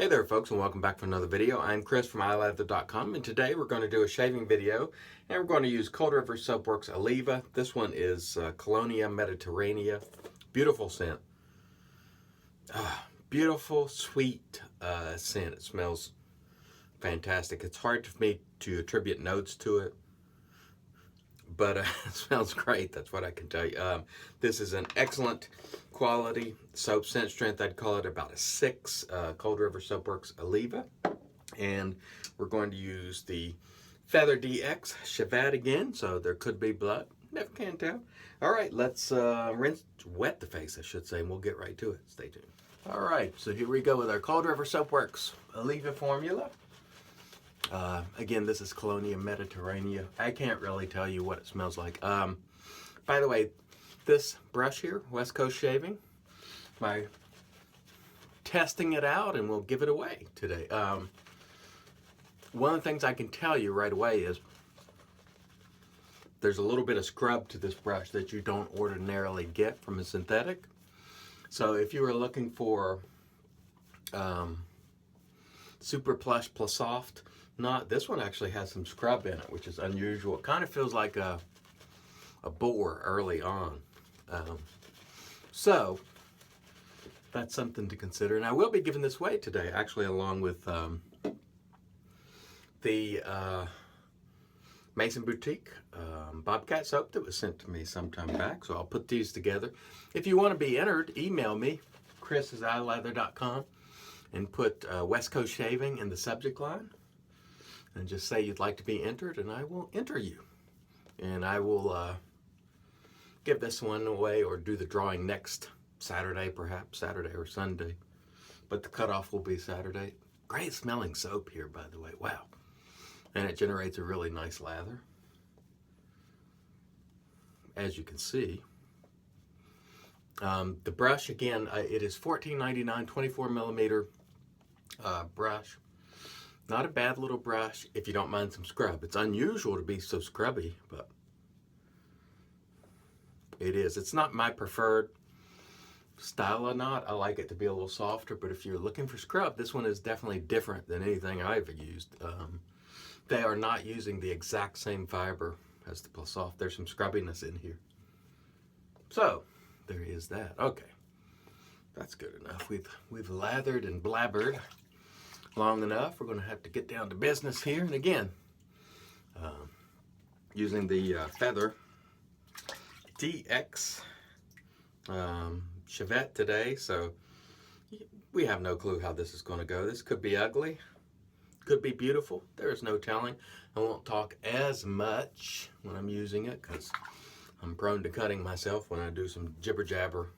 Hey there folks, and welcome back for another video. I'm Chris from iLather.com, and today we're going to do a shaving video, and we're going to use Cold River Soapworks Oliva. This one is Colonia Mediterrania. Beautiful scent. Beautiful, sweet scent. It smells fantastic. It's hard for me to attribute notes to it, but it smells great. That's what I can tell you. This is an excellent quality soap. Scent strength, I'd call it about a 6. Cold River Soapworks Oliva. And we're going to use the Feather DX Chevet again, so there could be blood. Never can tell. All right, let's wet the face, I should say, and we'll get right to it. Stay tuned. All right, so here we go with our Cold River Soapworks Oliva formula. Again, this is Colonia Mediterrania. I can't really tell you what it smells like. By the way, this brush here, West Coast Shaving, my testing it out, and we'll give it away today. One of the things I can tell you right away is there's a little bit of scrub to this brush that you don't ordinarily get from a synthetic. So if you were looking for super plush plus soft, this one actually has some scrub in it, which is unusual. It kind of feels like a bore early on. So that's something to consider. And I will be giving this away today, actually, along with the Mason Boutique Bobcat soap that was sent to me some time back. So I'll put these together. If you want to be entered, email me, chris@ilather.com, and put West Coast Shaving in the subject line. And just say you'd like to be entered, and I will enter you. And I will give this one away or do the drawing next Saturday, perhaps Saturday or Sunday. But the cutoff will be Saturday. Great smelling soap here, by the way. Wow. And it generates a really nice lather, as you can see. The brush, again, it is $14.99, 24 millimeter brush. Not a bad little brush if you don't mind some scrub. It's unusual to be so scrubby, but it is. It's not my preferred style or not. I like it to be a little softer, but if you're looking for scrub, this one is definitely different than anything I've used. They are not using the exact same fiber as the Plus Soft. There's some scrubbiness in here. So, there is that. Okay, that's good enough. We've lathered and blabbered long enough. We're going to have to get down to business here. And again, using the Feather DX Chevet today. So we have no clue how this is going to go. This could be ugly, could be beautiful. There is no telling. I won't talk as much when I'm using it because I'm prone to cutting myself when I do some jibber jabber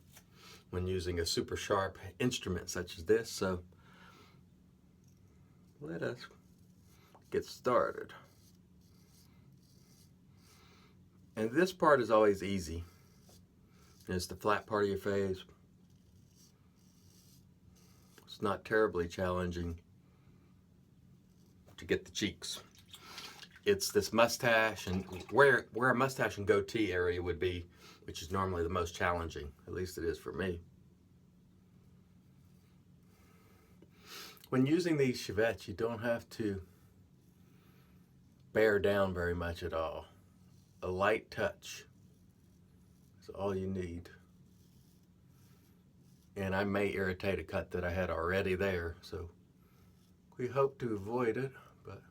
when using a super sharp instrument such as this. So let us get started. And this part is always easy. It's the flat part of your face. It's not terribly challenging to get the cheeks. It's this mustache, and where a mustache and goatee area would be, which is normally the most challenging. At least it is for me. When using these Chevets, you don't have to bear down very much at all. A light touch is all you need. And I may irritate a cut that I had already there, so we hope to avoid it, but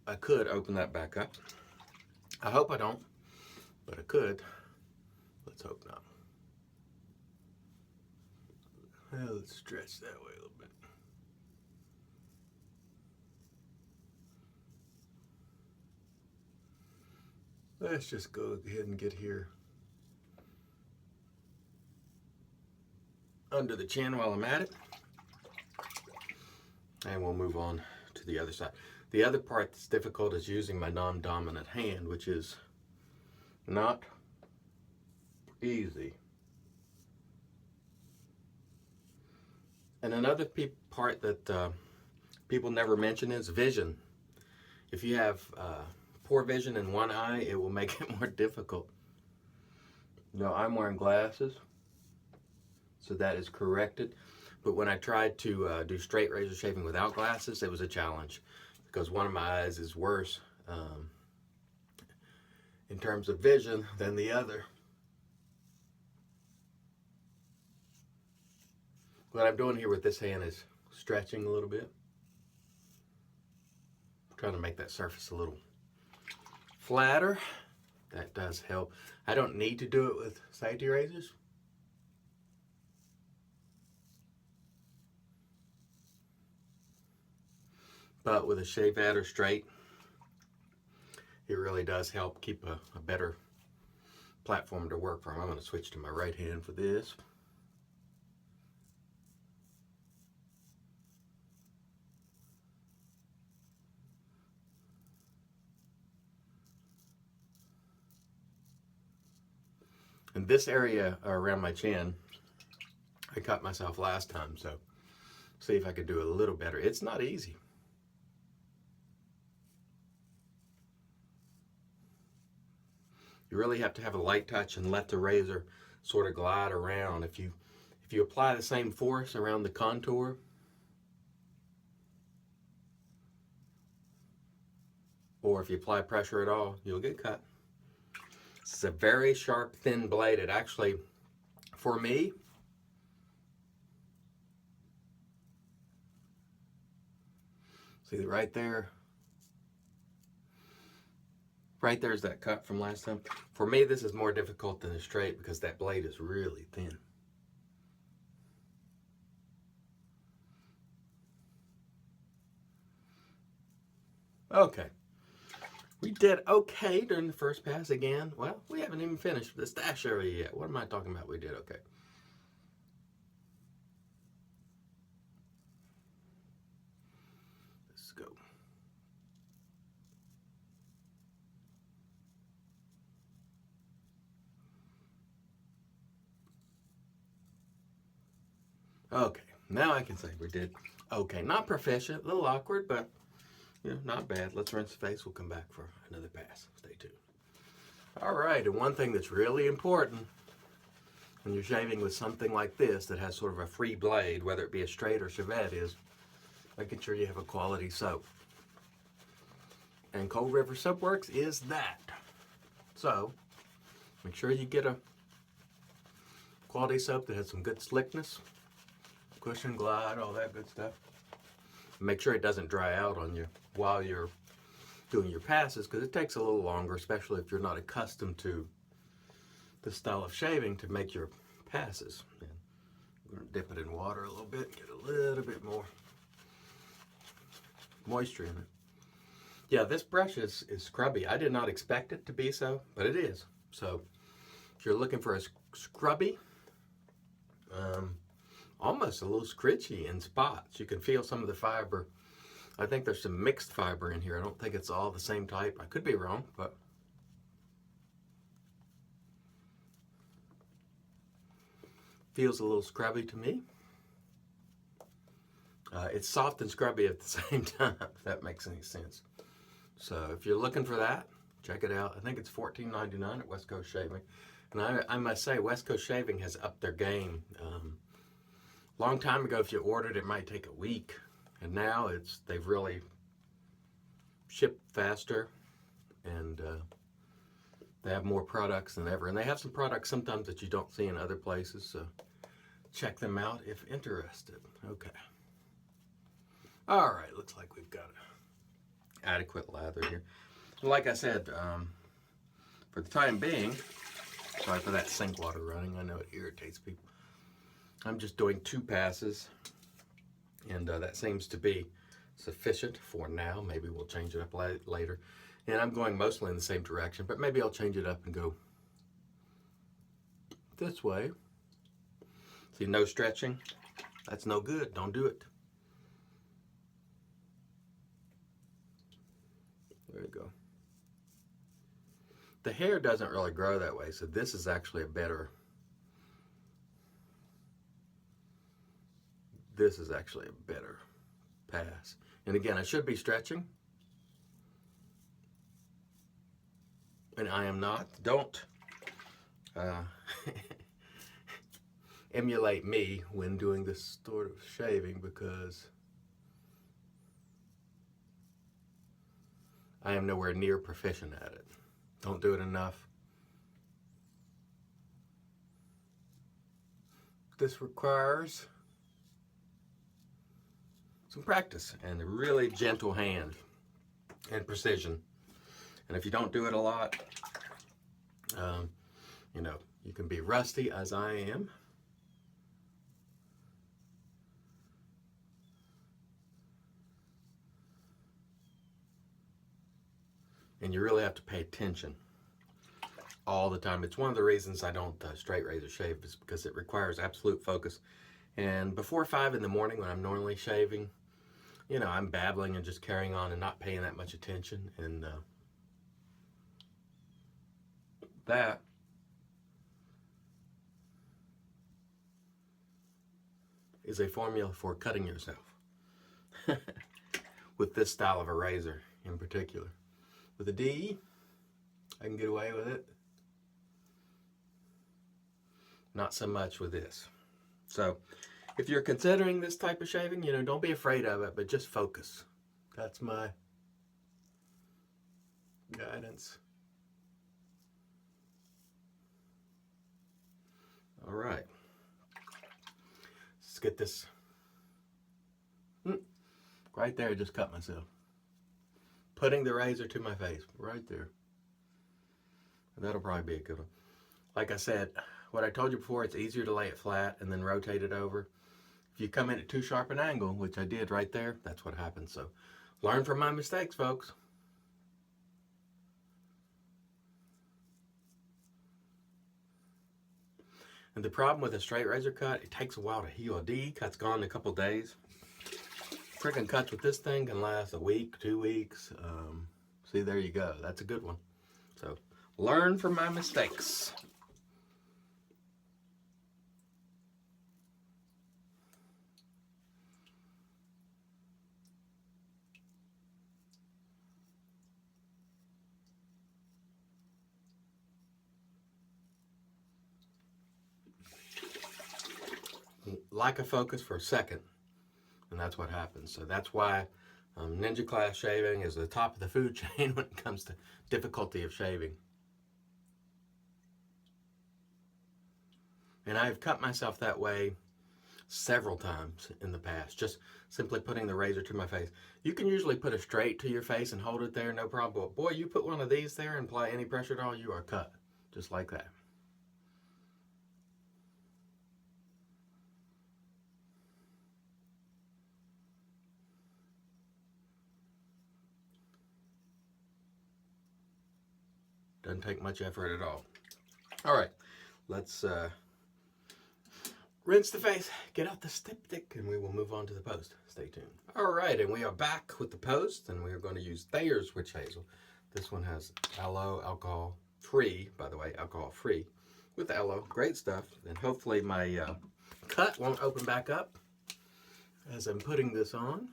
I could open that back up. I hope I don't, but I could. Let's hope not. Well, let's stretch that way a little bit. Let's just go ahead and get here under the chin while I'm at it. And we'll move on to the other side. The other part that's difficult is using my non-dominant hand, which is not easy. And another part that people never mention is vision. If you have poor vision in one eye, it will make it more difficult. You know, I'm wearing glasses, So that is corrected. But when I tried to do straight razor shaving without glasses, it was a challenge because one of my eyes is worse in terms of vision than the other. What I'm doing here with this hand is stretching a little bit. I'm trying to make that surface a little flatter. That does help. I don't need to do it with safety razors. But with a shave at or straight, it really does help keep a better platform to work from. I'm going to switch to my right hand for this. And this area around my chin, I cut myself last time, so see if I could do a little better. It's not easy. You really have to have a light touch and let the razor sort of glide around. If you apply the same force around the contour, or if you apply pressure at all, you'll get cut. It's a very sharp, thin blade. It actually, for me, see right there? Right there's that cut from last time. For me, this is more difficult than a straight because that blade is really thin. Okay. We did okay during the first pass again. Well, we haven't even finished the stash area yet. What am I talking about? We did okay. Let's go. Okay, now I can say we did okay. Not proficient, a little awkward, but not bad. Let's rinse the face. We'll come back for another pass. Stay tuned. All right, and one thing that's really important when you're shaving with something like this that has sort of a free blade, whether it be a straight or chevette, is making sure you have a quality soap. And Cold River Soap Works is that. So, make sure you get a quality soap that has some good slickness, cushion, glide, all that good stuff. Make sure it doesn't dry out on you while you're doing your passes, because it takes a little longer, especially if you're not accustomed to this style of shaving to make your passes. And we're going to dip it in water a little bit and get a little bit more moisture in it. Yeah, this brush is scrubby. I did not expect it to be so, but it is. So if you're looking for a scrubby, almost a little scritchy in spots. You can feel some of the fiber. I think there's some mixed fiber in here. I don't think it's all the same type. I could be wrong, but feels a little scrubby to me. It's soft and scrubby at the same time, if that makes any sense. So if you're looking for that, check it out. I think it's $14.99 at West Coast Shaving. And I must say, West Coast Shaving has upped their game. Long time ago, if you ordered, it might take a week. And now they've really shipped faster, and they have more products than ever. And they have some products sometimes that you don't see in other places, so check them out if interested. Okay. All right, looks like we've got adequate lather here. Like I said, for the time being, sorry for that sink water running. I know it irritates people. I'm just doing 2 passes, and that seems to be sufficient for now. Maybe we'll change it up later. And I'm going mostly in the same direction, but maybe I'll change it up and go this way. See, no stretching. That's no good. Don't do it. There you go. The hair doesn't really grow that way, so this is actually a better... This is actually a better pass. And again, I should be stretching. And I am not. Don't. emulate me when doing this sort of shaving, because I am nowhere near proficient at it. Don't do it enough. This requires some practice and a really gentle hand and precision. And if you don't do it a lot, you know, you can be rusty, as I am. And you really have to pay attention all the time. It's one of the reasons I don't straight razor shave, is because it requires absolute focus. And before 5 in the morning, when I'm normally shaving, you know, I'm babbling and just carrying on and not paying that much attention. And that is a formula for cutting yourself with this style of a razor in particular. With a D, I can get away with it. Not so much with this. So if you're considering this type of shaving, you know, don't be afraid of it, but just focus. That's my guidance. All right. Let's get this. Right there, I just cut myself. Putting the razor to my face, right there. That'll probably be a good one. Like I said, what I told you before, it's easier to lay it flat and then rotate it over. If you come in at too sharp an angle, which I did right there, that's what happens. So learn from my mistakes, folks. And the problem with a straight razor cut, it takes a while to heal. A D cut's gone in a couple days. Freaking cuts with this thing can last a week, 2 weeks. See, there you go. That's a good one. So learn from my mistakes. Lack of focus for a second, and that's what happens. So that's why ninja class shaving is the top of the food chain when it comes to difficulty of shaving. And I've cut myself that way several times in the past, just simply putting the razor to my face. You can usually put it straight to your face and hold it there, no problem. But boy, you put one of these there and apply any pressure at all, you are cut, just like that. Doesn't take much effort at all. All right, let's rinse the face, get out the styptic, and we will move on to the post. Stay tuned. All right, and we are back with the post, and we are going to use Thayer's Witch Hazel. This one has aloe, alcohol free, by the way, alcohol free, with aloe. Great stuff. And hopefully my cut won't open back up as I'm putting this on.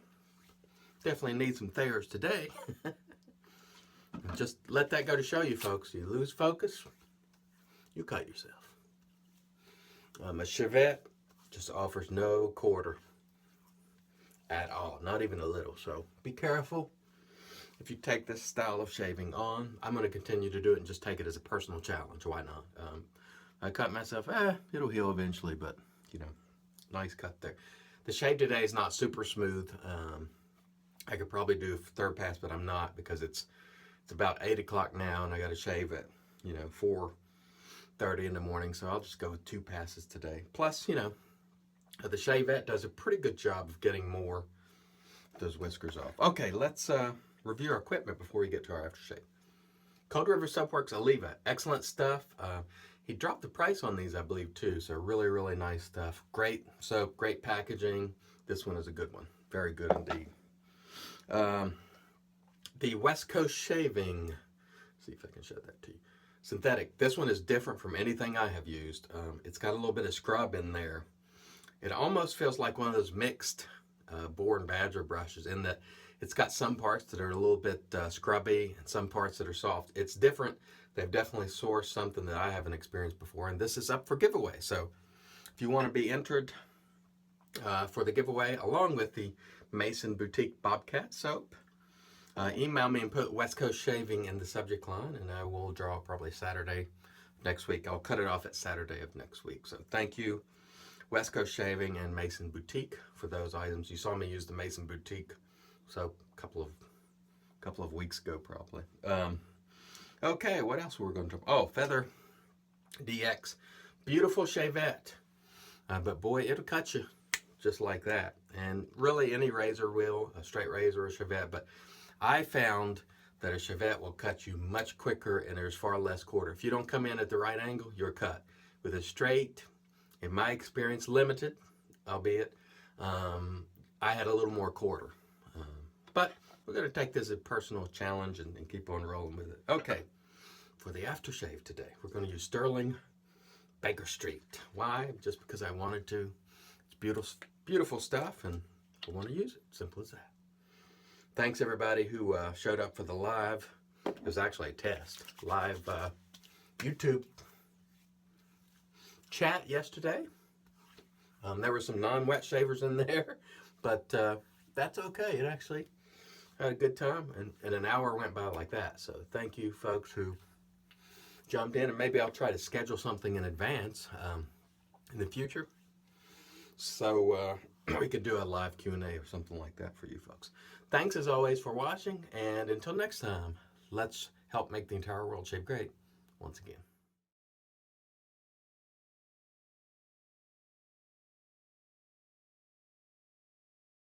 Definitely need some Thayer's today. Just let that go to show you, folks. You lose focus, you cut yourself. A Chevette just offers no quarter at all, not even a little. So be careful if you take this style of shaving on. I'm going to continue to do it and just take it as a personal challenge. Why not? I cut myself. It'll heal eventually, but you know, nice cut there. The shave today is not super smooth. I could probably do a third pass, but I'm not, because it's about 8 o'clock now, and I got to shave at 4:30 in the morning. So I'll just go with 2 passes today. Plus, you know, the Shavette does a pretty good job of getting more of those whiskers off. Okay, let's review our equipment before we get to our aftershave. Cold River Soapworks Oliva, excellent stuff. He dropped the price on these, I believe, too. So really, really nice stuff. Great soap, great packaging. This one is a good one. Very good indeed. The West Coast Shaving, let's see if I can show that to you. Synthetic. This one is different from anything I have used. It's got a little bit of scrub in there. It almost feels like one of those mixed boar and badger brushes, in that it's got some parts that are a little bit scrubby and some parts that are soft. It's different. They've definitely sourced something that I haven't experienced before, and this is up for giveaway. So If you want to be entered for the giveaway, along with the Mason Boutique Bobcat soap, email me and put West Coast Shaving in the subject line, and I will draw probably Saturday next week. I'll cut it off at Saturday of next week. So thank you, West Coast Shaving and Mason Boutique, for those items. You saw me use the Mason Boutique soap a couple of weeks ago, probably. Okay, what else were we going to? Oh, Feather DX, beautiful shavette, but boy, it'll cut you just like that. And really, any razor will, a straight razor or a shavette, but I found that a shavette will cut you much quicker and there's far less quarter. If you don't come in at the right angle, you're cut. With a straight, in my experience, limited, albeit, I had a little more quarter. But we're going to take this as a personal challenge and keep on rolling with it. Okay, for the aftershave today, we're going to use Stirling Baker Street. Why? Just because I wanted to. It's beautiful, beautiful stuff, and I want to use it. Simple as that. Thanks, everybody who showed up for the live. It was actually a test. Live YouTube chat yesterday. There were some non-wet shavers in there, but that's okay. It actually had a good time, and an hour went by like that. So thank you, folks who jumped in, and maybe I'll try to schedule something in advance in the future, so we could do a live Q&A or something like that for you folks. Thanks as always for watching, and until next time, let's help make the entire world shave great once again.